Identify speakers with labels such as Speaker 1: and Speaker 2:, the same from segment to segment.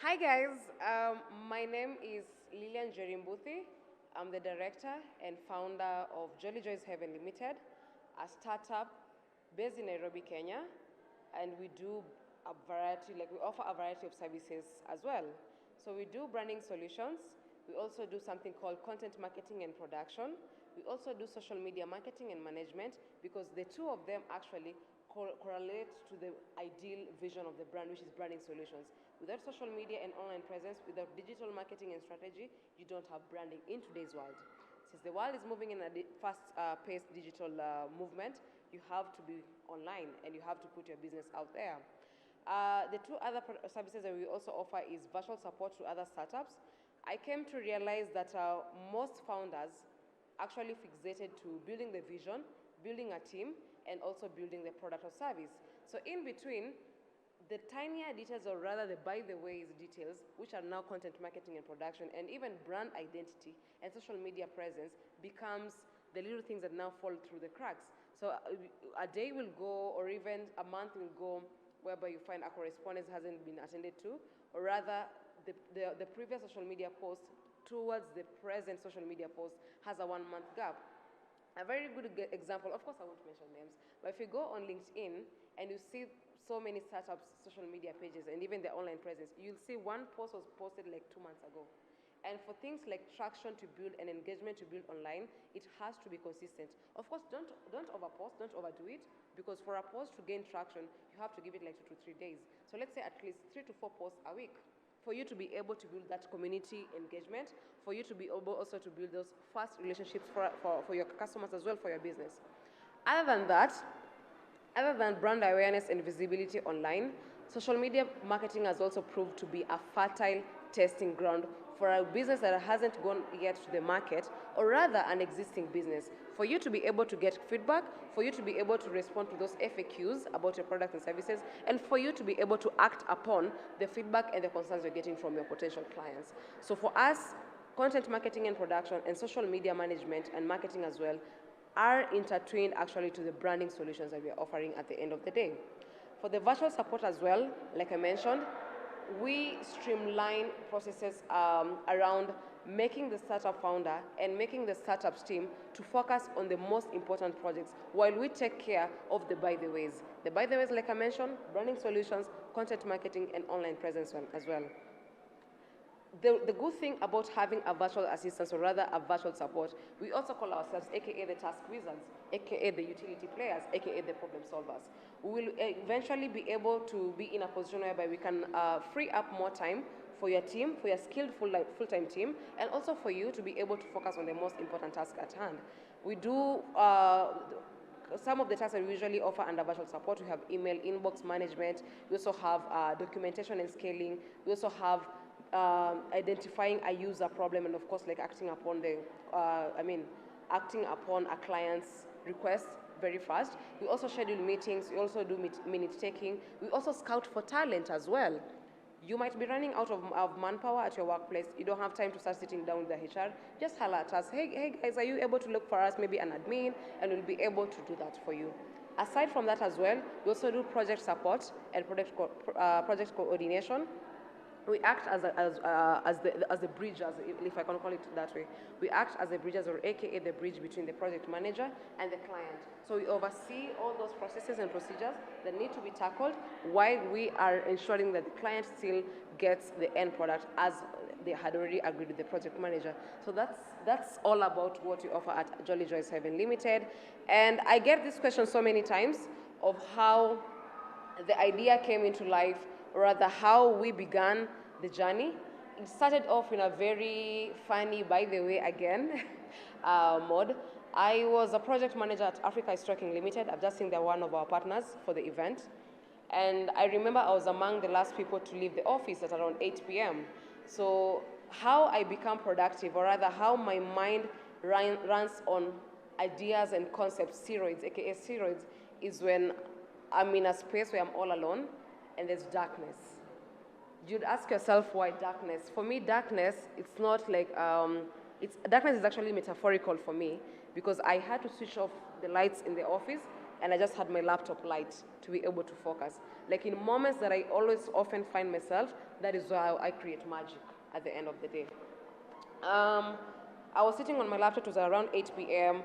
Speaker 1: Hi guys, my name is Lillian Mbuthi. I'm the director and founder of Jolly Joy's Heaven Limited, a startup based in Nairobi, Kenya, and we do a variety, we offer a variety of services as well. So we do branding solutions. We also do something called content marketing and production. We also do social media marketing and management because the two of them actually correlate to the ideal vision of the brand, which is branding solutions. Without social media and online presence, without digital marketing and strategy, you don't have branding in today's world. Since the world is moving in a fast-paced digital movement, you have to be online and you have to put your business out there. The two other services that we also offer is virtual support to other startups. I came to realize that most founders actually fixated to building the vision, building a team, and also building the product or service. So in between, the tinier details, or rather the by the ways details, which are now content marketing and production, and even brand identity and social media presence becomes the little things that now fall through the cracks. So a day will go, or even a month will go, whereby you find a correspondence hasn't been attended to, or rather the previous social media post towards the present social media post has a 1 month gap. A very good example, of course I won't mention names, but if you go on LinkedIn and you see so many startups' social media pages and even their online presence, you'll see one post was posted like 2 months ago. And for things like traction to build and engagement to build online, it has to be consistent. Of course, don't overpost, don't overdo it, because for a post to gain traction, you have to give it like 2 to 3 days. So let's say at least 3 to 4 posts a week for you to be able to build that community engagement, for you to be able also to build those fast relationships for your customers as well, for your business. Other than that, other than brand awareness and visibility online, social media marketing has also proved to be a fertile testing ground for a business that hasn't gone yet to the market, or rather an existing business. For you to be able to get feedback, for you to be able to respond to those FAQs about your products and services, and for you to be able to act upon the feedback and the concerns you're getting from your potential clients. So for us, content marketing and production and social media management and marketing as well are intertwined actually to the branding solutions that we are offering at the end of the day. For the virtual support as well, like I mentioned, we streamline processes around making the startup founder and making the startups team to focus on the most important projects while we take care of the by the ways. The by the ways, like I mentioned, branding solutions, content marketing, and online presence as well. The good thing about having a virtual assistance, or rather a virtual support, we also call ourselves AKA the task wizards, AKA the utility players, AKA the problem solvers. We will eventually be able to be in a position whereby we can free up more time for your team, for your skilled full-time team, and also for you to be able to focus on the most important task at hand. We do some of the tasks that we usually offer under virtual support. We have email inbox management. We also have documentation and scaling. We also have identifying a user problem, and of course, like acting upon acting upon a client's request very fast. We also schedule meetings. We also do minute taking. We also scout for talent as well. You might be running out of manpower at your workplace. You don't have time to start sitting down with the HR. Just holler at us. Hey guys, are you able to look for us maybe an admin? And we'll be able to do that for you. Aside from that as well, we also do project support and project coordination. We act as the bridge, if I can call it that way. We act as the bridges, or AKA the bridge between the project manager and the client. So we oversee all those processes and procedures that need to be tackled while we are ensuring that the client still gets the end product as they had already agreed with the project manager. So that's all about what we offer at Jolly Joy's Heaven Limited. And I get this question so many times of how the idea came into life, or rather how we began the journey. It started off in a very funny, by the way, again, mode. I was a project manager at Africa is Trucking Limited. I've just seen they're one of our partners for the event. And I remember I was among the last people to leave the office at around 8 p.m. So how I become productive, or rather how my mind runs on ideas and concepts, steroids, aka steroids, is when I'm in a space where I'm all alone and there's darkness. You'd ask yourself, why darkness? For me, darkness, it's not like, darkness is actually metaphorical for me, because I had to switch off the lights in the office and I just had my laptop light to be able to focus. Like in moments that I always often find myself, that is how I create magic at the end of the day. I was sitting on my laptop, it was around 8 p.m.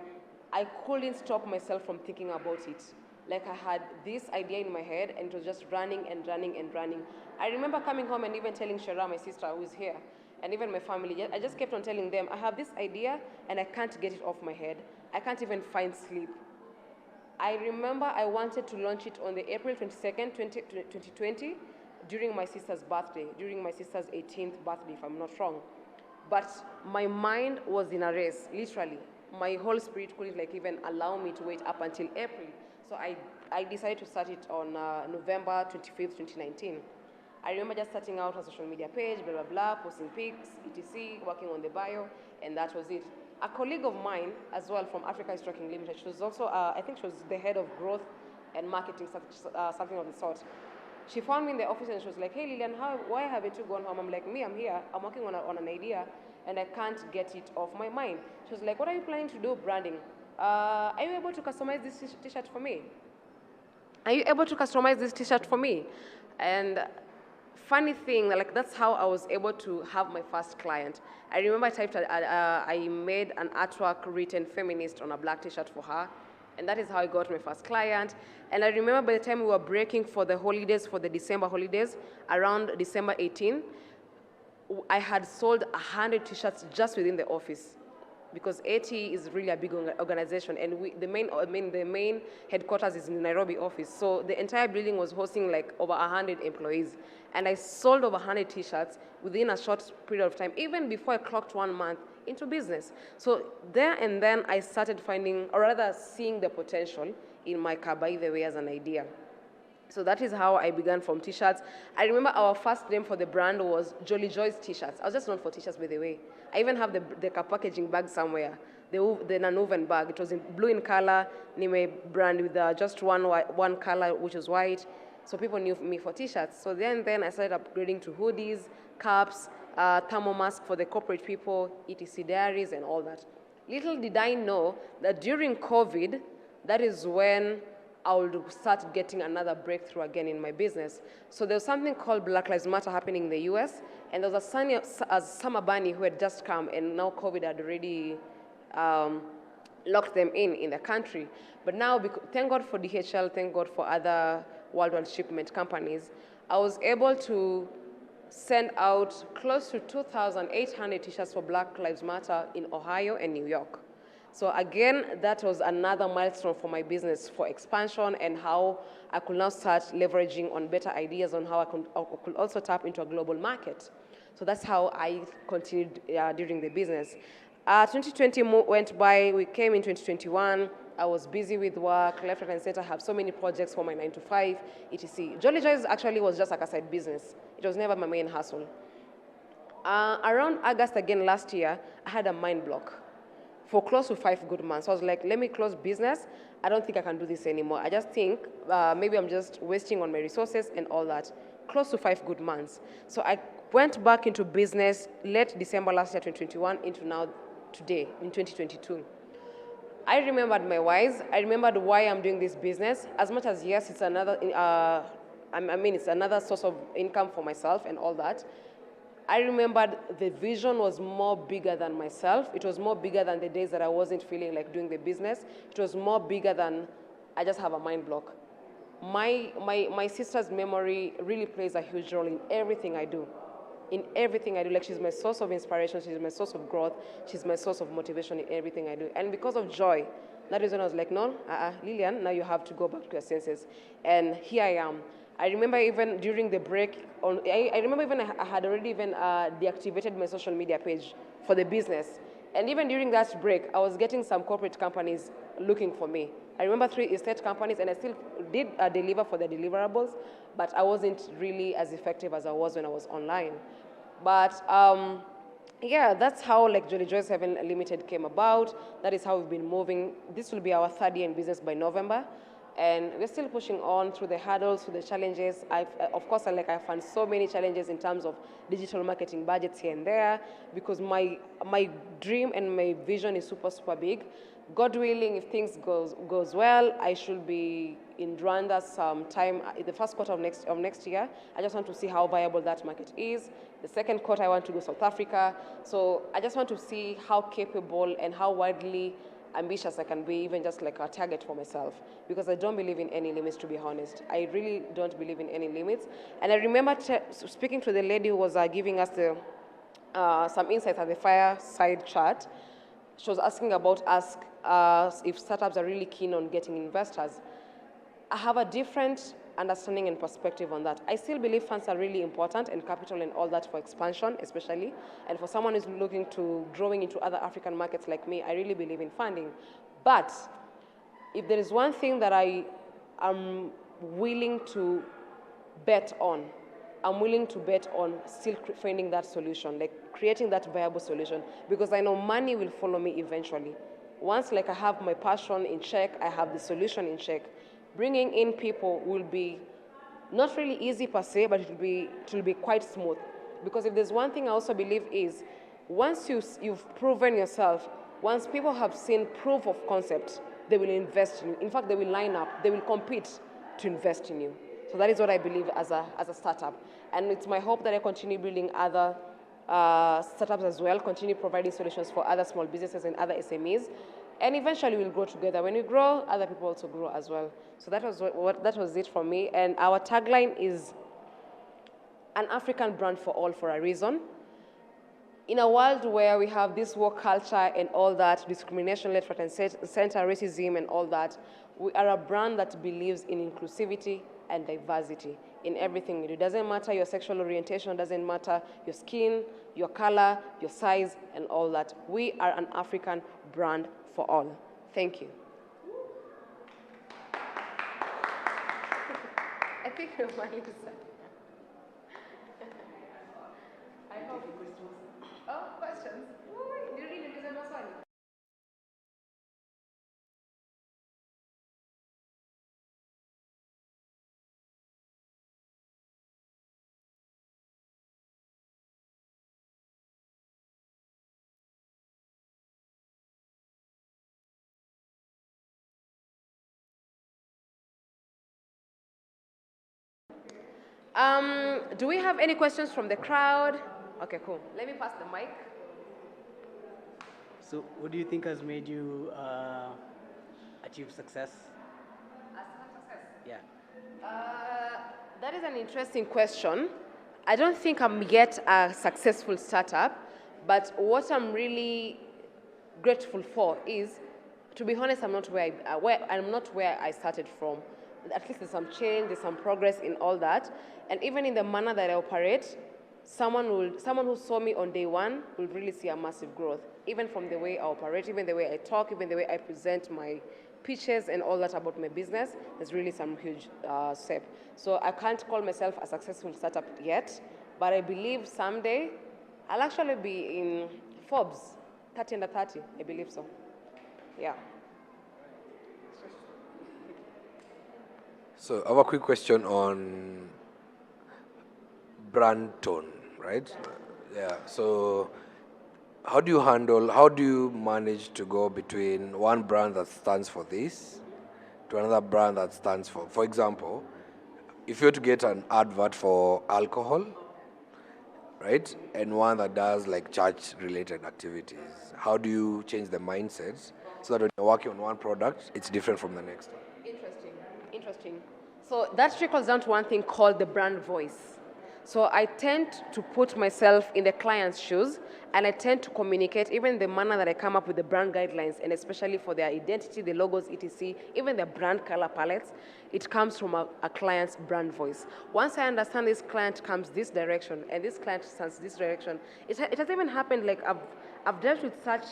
Speaker 1: I couldn't stop myself from thinking about it. Like I had this idea in my head and it was just running and running and running. I remember coming home and even telling Shara, my sister who is here, and even my family, I just kept on telling them, I have this idea and I can't get it off my head. I can't even find sleep. I remember I wanted to launch it on the April 22nd, 2020, during my sister's birthday, during my sister's 18th birthday, if I'm not wrong. But my mind was in a race, literally. My whole spirit couldn't like even allow me to wait up until April. So I decided to start it on November 25th, 2019. I remember just starting out a social media page, blah, blah, blah, posting pics, etc., working on the bio, and that was it. A colleague of mine as well from Africa is Trucking Limited, she was also, I think she was the head of growth and marketing, something of the sort. She found me in the office and she was like, hey Lillian, why haven't you gone home? I'm like, I'm here, I'm working on an idea and I can't get it off my mind. She was like, what are you planning to do, branding? Are you able to customize this t-shirt for me? Are you able to customize this t-shirt for me? And funny thing, like that's how I was able to have my first client. I remember I made an artwork written feminist on a black t-shirt for her. And that is how I got my first client. And I remember by the time we were breaking for the holidays, for the December holidays, around December 18, I had sold 100 t-shirts just within the office. Because AT is really a big organization, and the main headquarters is in the Nairobi office. So the entire building was hosting like over 100 employees. And I sold over 100 t-shirts within a short period of time, even before I clocked 1 month into business. So there and then I started finding, or rather seeing the potential in my Kabai the way as an idea. So that is how I began from t-shirts. I remember our first name for the brand was Jolly Joy's t-shirts. I was just known for t-shirts, by the way. I even have the packaging bag somewhere, the Nanoven bag. It was in blue in color, Nime brand with just one color, which was white. So people knew me for t-shirts. So then I started upgrading to hoodies, caps, thermal mask for the corporate people, etc. diaries and all that. Little did I know that during COVID, that is when I would start getting another breakthrough again in my business. So there was something called Black Lives Matter happening in the US, and there was a summer bunny who had just come, and now COVID had already locked them in the country. But now, thank God for DHL, thank God for other worldwide shipment companies, I was able to send out close to 2,800 t-shirts for Black Lives Matter in Ohio and New York. So again, that was another milestone for my business for expansion and how I could now start leveraging on better ideas on how I could also tap into a global market. So that's how I continued during the business. 2020 went by, we came in 2021, I was busy with work, left, right, and center, I have so many projects for my 9 to 5, etc. Jolly Joy's actually was just like a side business. It was never my main hustle. Around August again last year, I had a mind block for close to 5 good months. So I was like, let me close business. I don't think I can do this anymore. I just think maybe I'm just wasting on my resources and all that. Close to 5 good months. So I went back into business late December last year, 2021, into now today, in 2022. I remembered my whys. I remembered why I'm doing this business. As much as, yes, it's another, it's another source of income for myself and all that. I remembered the vision was more bigger than myself. It was more bigger than the days that I wasn't feeling like doing the business. It was more bigger than I just have a mind block. My sister's memory really plays a huge role in everything I do. In everything I do, like she's my source of inspiration, she's my source of growth, she's my source of motivation in everything I do. And because of joy, that is when I was like, no, Lillian, now you have to go back to your senses. And here I am. I remember even during the break, I remember even I had already even deactivated my social media page for the business. And even during that break, I was getting some corporate companies looking for me. I remember 3 estate companies, and I still did deliver for the deliverables, but I wasn't really as effective as I was when I was online. But yeah, that's how like Jolly Joy's Heaven Limited came about. That is how we've been moving. This will be our 3rd year in business by November. And we're still pushing on through the hurdles, through the challenges. Of course, I found so many challenges in terms of digital marketing budgets here and there, because my dream and my vision is super, super big. God willing, if things goes well, I should be in Rwanda sometime in the first quarter of next year. I just want to see how viable that market is. The second quarter, I want to go South Africa. So I just want to see how capable and how widely ambitious I can be, even just like a target for myself, because I don't believe in any limits, to be honest. I really don't believe in any limits. And I remember speaking to the lady who was giving us some insights at the fireside chat. She was asking about us if startups are really keen on getting investors. I have a different understanding and perspective on that. I still believe funds are really important, and capital and all that for expansion especially. And for someone who's looking to growing into other African markets like me, I really believe in funding. But if there is one thing that I am willing to bet on, I'm willing to bet on still finding that solution, like creating that viable solution, because I know money will follow me eventually. Once like I have my passion in check, I have the solution in check, bringing in people will be not really easy per se, but it will be quite smooth. Because if there's one thing I also believe is, once you've proven yourself, once people have seen proof of concept, they will invest in you. In fact, they will line up, they will compete to invest in you. So that is what I believe as a startup. And it's my hope that I continue building other startups as well, continue providing solutions for other small businesses and other SMEs. And eventually we'll grow together. When we grow, other people also grow as well. So that was it from me. And our tagline is an African brand for all for a reason. In a world where we have this work culture and all that, discrimination, left, right, and center, racism and all that, we are a brand that believes in inclusivity and diversity in everything we do. It doesn't matter your sexual orientation, doesn't matter your skin, your color, your size, and all that. We are an African brand for all. Thank you. I think you're funny to say. I hope. Oh, questions? You really deserve a one. Do we have any questions from the crowd? Okay, cool. Let me pass the mic.
Speaker 2: So, what do you think has made you achieve success?
Speaker 1: Success?
Speaker 2: Yeah.
Speaker 1: That is an interesting question. I don't think I'm yet a successful startup, but what I'm really grateful for is, to be honest, I'm not where I started from. At least there's some change, there's some progress in all that, and even in the manner that I operate, someone who saw me on day one will really see a massive growth, even from the way I operate, even the way I talk, even the way I present my pitches and all that about my business. There's really some huge step. So I can't call myself a successful startup yet, but I believe someday I'll actually be in Forbes 30 under 30. I believe so. Yeah.
Speaker 3: So I have a quick question on brand tone, right? Yeah. So how do you manage to go between one brand that stands for this to another brand that stands for example, if you were to get an advert for alcohol, right, and one that does like church-related activities, how do you change the mindsets so that when you're working on one product, it's different from the next one?
Speaker 1: Interesting. So that trickles down to one thing called the brand voice. So I tend to put myself in the client's shoes, and I tend to communicate, even the manner that I come up with the brand guidelines, and especially for their identity, the logos, etc., even the brand color palettes, it comes from a client's brand voice. Once I understand this client comes this direction, and this client stands this direction, it has even happened, like I've dealt with such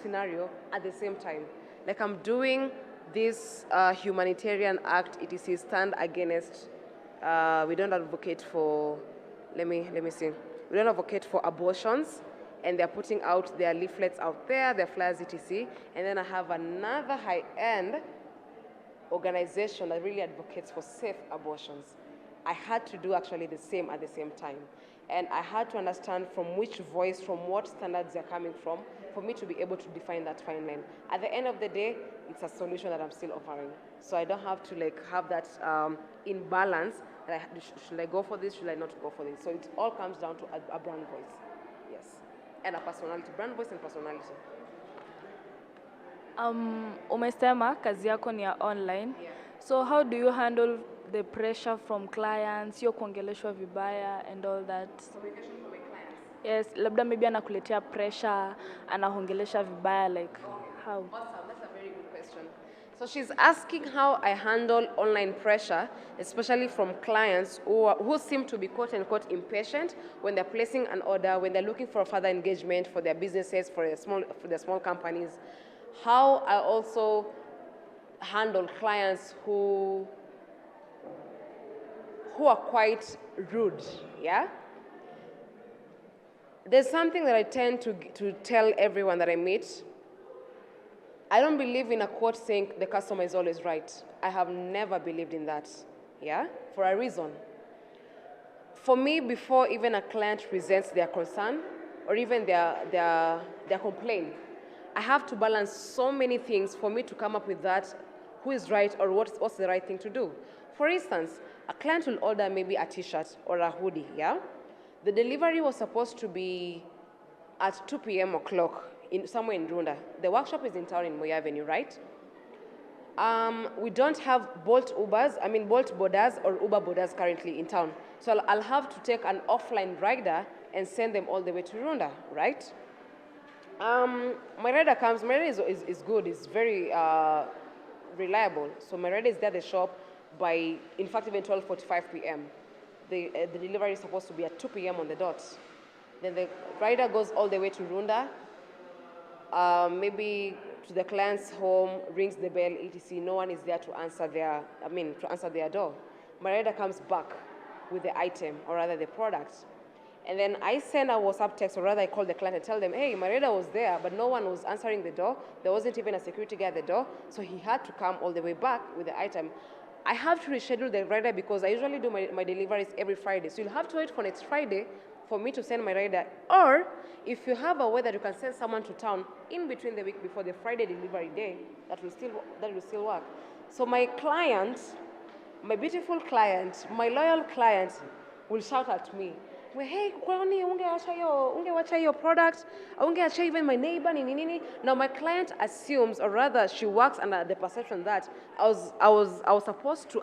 Speaker 1: scenario at the same time. Like I'm doing this humanitarian act, etc., stand against, we don't advocate for, let me see, we don't advocate for abortions, and they're putting out their leaflets out there, their flyers, etc., and then I have another high-end organization that really advocates for safe abortions. I had to do actually the same at the same time. And I had to understand from which voice, from what standards they're coming from, for me to be able to define that fine line. At the end of the day, it's a solution that I'm still offering. So I don't have to like have that imbalance. That should I go for this? Should I not go for this? So it all comes down to a brand voice, yes, and a personality, brand voice and personality.
Speaker 4: Umesema kazi yako ni ya online.
Speaker 1: Yeah.
Speaker 4: So how do you handle the pressure from clients, hiyo kuongeleshwa vibaya and all that?
Speaker 1: Communication from my clients.
Speaker 4: Yes, labda maybe anakuletea pressure, anaongelesha vibaya, like how?
Speaker 1: Awesome, that's a very good question. So she's asking how I handle online pressure, especially from clients who seem to be quote unquote impatient when they're placing an order, when they're looking for further engagement for their businesses, for their small companies. How I also handle clients who are quite rude, yeah? There's something that I tend to tell everyone that I meet. I don't believe in a quote saying the customer is always right. I have never believed in that, yeah? For a reason. For me, before even a client presents their concern or even their complaint, I have to balance so many things for me to come up with that, who is right or what's the right thing to do. For instance, a client will order maybe a t-shirt or a hoodie, yeah? The delivery was supposed to be at 2 p.m. o'clock somewhere in Runda. The workshop is in town in Moya Avenue, right? We don't have Bolt Borders or Uber Borders currently in town. So I'll have to take an offline rider and send them all the way to Runda, right? My rider comes, my rider is good, it's very reliable. So my rider is there at the shop by, in fact, even 12:45 p.m. The delivery is supposed to be at 2 p.m. on the dot. Then the rider goes all the way to Runda, maybe to the client's home, rings the bell, etc. No one is there to answer their door. My rider comes back with the item, or rather the product. And then I send a WhatsApp text, or rather I call the client and tell them, hey, my rider was there, but no one was answering the door. There wasn't even a security guy at the door, so he had to come all the way back with the item. I have to reschedule the rider because I usually do my deliveries every Friday. So you'll have to wait for next Friday for me to send my rider. Or if you have a way that you can send someone to town in between the week before the Friday delivery day, that will still work. So my client, my beautiful client, my loyal client will shout at me, well, hey, kwani ungewacha your product, ungewacha even my neighbor, nini. Now my client assumes, or rather she works under the perception that I was supposed to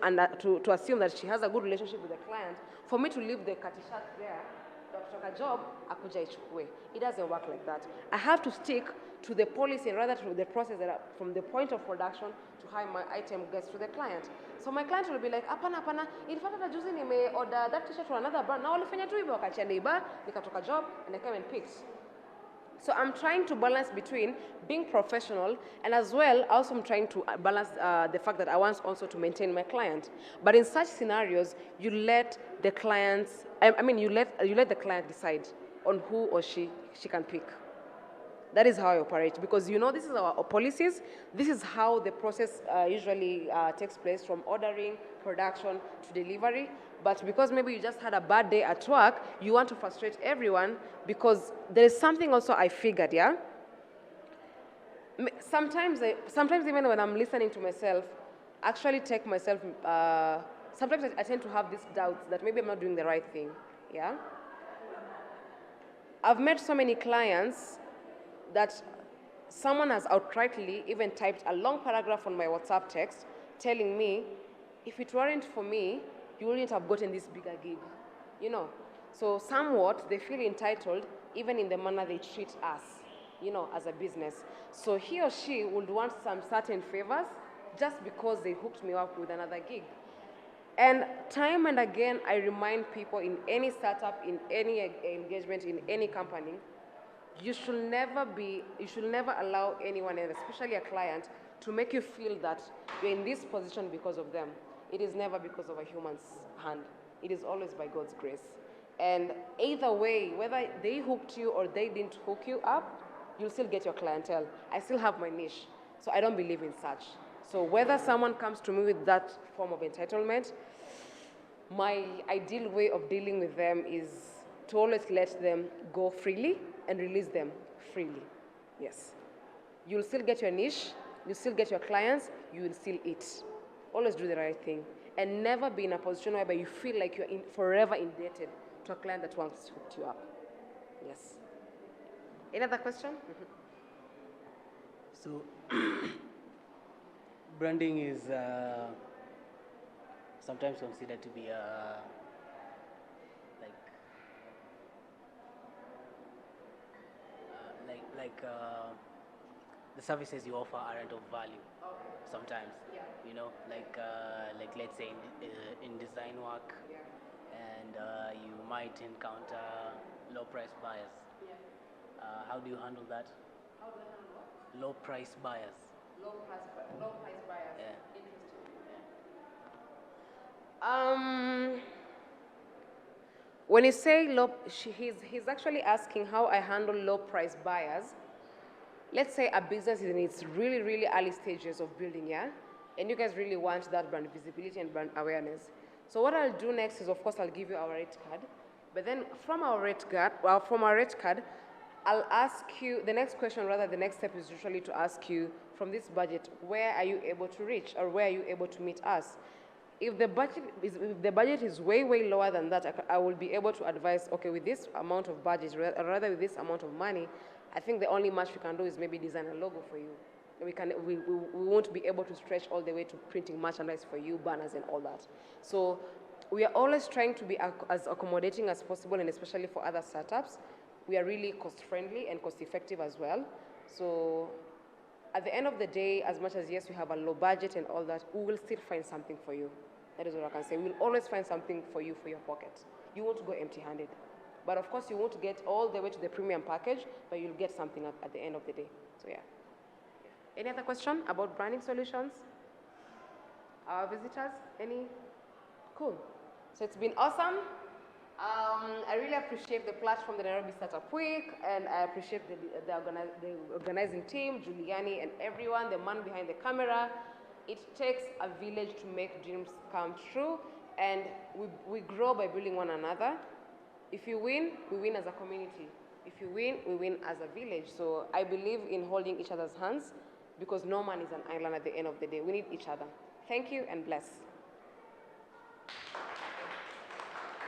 Speaker 1: assume that she has a good relationship with the client for me to leave the katishat there, a job, akuja ichukue. It doesn't work like that. I have to stick to the policy and rather to the process that from the point of production to how my item gets to the client. So my client will be like, apana, in fact that juzi nime order that t-shirt from another brand. Now walifanya tu hivyo wakachia neighbor, nikatoka job and I came and picked. So I'm trying to balance between being professional and as well also I'm trying to balance the fact that I want also to maintain my client. But in such scenarios, you let the clients, you let the client decide on who or she can pick. That is how I operate because this is our policies. This is how the process usually takes place from ordering, production to delivery. But because maybe you just had a bad day at work, you want to frustrate everyone because there is something also I figured, yeah? Sometimes even when I'm listening to myself, actually take myself, sometimes I tend to have these doubts that maybe I'm not doing the right thing, yeah? I've met so many clients that someone has outrightly even typed a long paragraph on my WhatsApp text telling me, if it weren't for me, you wouldn't have gotten this bigger gig, So somewhat, they feel entitled even in the manner they treat us, as a business. So he or she would want some certain favors just because they hooked me up with another gig. And time and again, I remind people in any startup, in any engagement, in any company, you should never allow anyone, and especially a client, to make you feel that you're in this position because of them. It is never because of a human's hand. It is always by God's grace. And either way, whether they hooked you or they didn't hook you up, you'll still get your clientele. I still have my niche, so I don't believe in such. So whether someone comes to me with that form of entitlement, my ideal way of dealing with them is to always let them go freely and release them freely. Yes. You'll still get your niche, you'll still get your clients, you will still eat. Always do the right thing. And never be in a position whereby you feel like you're forever indebted to a client that wants to hook you up. Yes. Any other question?
Speaker 2: So, branding is sometimes considered to be the services you offer aren't of value. Sometimes, you know, like let's say in design work, and you might encounter low price buyers. How do you handle that?
Speaker 1: How do I handle what?
Speaker 2: Low price buyers.
Speaker 1: Low price buyers.
Speaker 2: Yeah.
Speaker 1: Interesting. When you say low, he's actually asking how I handle low price buyers. Let's say a business is in its really, really early stages of building, yeah? And you guys really want that brand visibility and brand awareness. So what I'll do next is, of course, I'll give you our rate card. But then from our rate card, I'll ask you, the next question, rather, the next step is usually to ask you, from this budget, where are you able to reach, or where are you able to meet us? If the budget is way, way lower than that, I will be able to advise, okay, with this amount of budget, rather with this amount of money, I think the only match we can do is maybe design a logo for you. We won't be able to stretch all the way to printing merchandise for you, banners and all that. So we are always trying to be as accommodating as possible, and especially for other startups. We are really cost-friendly and cost-effective as well. So at the end of the day, as much as, yes, we have a low budget and all that, we will still find something for you. That is what I can say. We will always find something for you for your pocket. You won't go empty-handed. But of course, you won't get all the way to the premium package, but you'll get something at the end of the day. So yeah. Any other question about branding solutions? Our visitors, any? Cool. So it's been awesome. I really appreciate the platform, the Nairobi Startup Week, and I appreciate the organizing team, Giuliani and everyone, the man behind the camera. It takes a village to make dreams come true, and we grow by building one another. If you win, we win as a community. If you win, we win as a village. So I believe in holding each other's hands, because no man is an island at the end of the day. We need each other. Thank you and bless.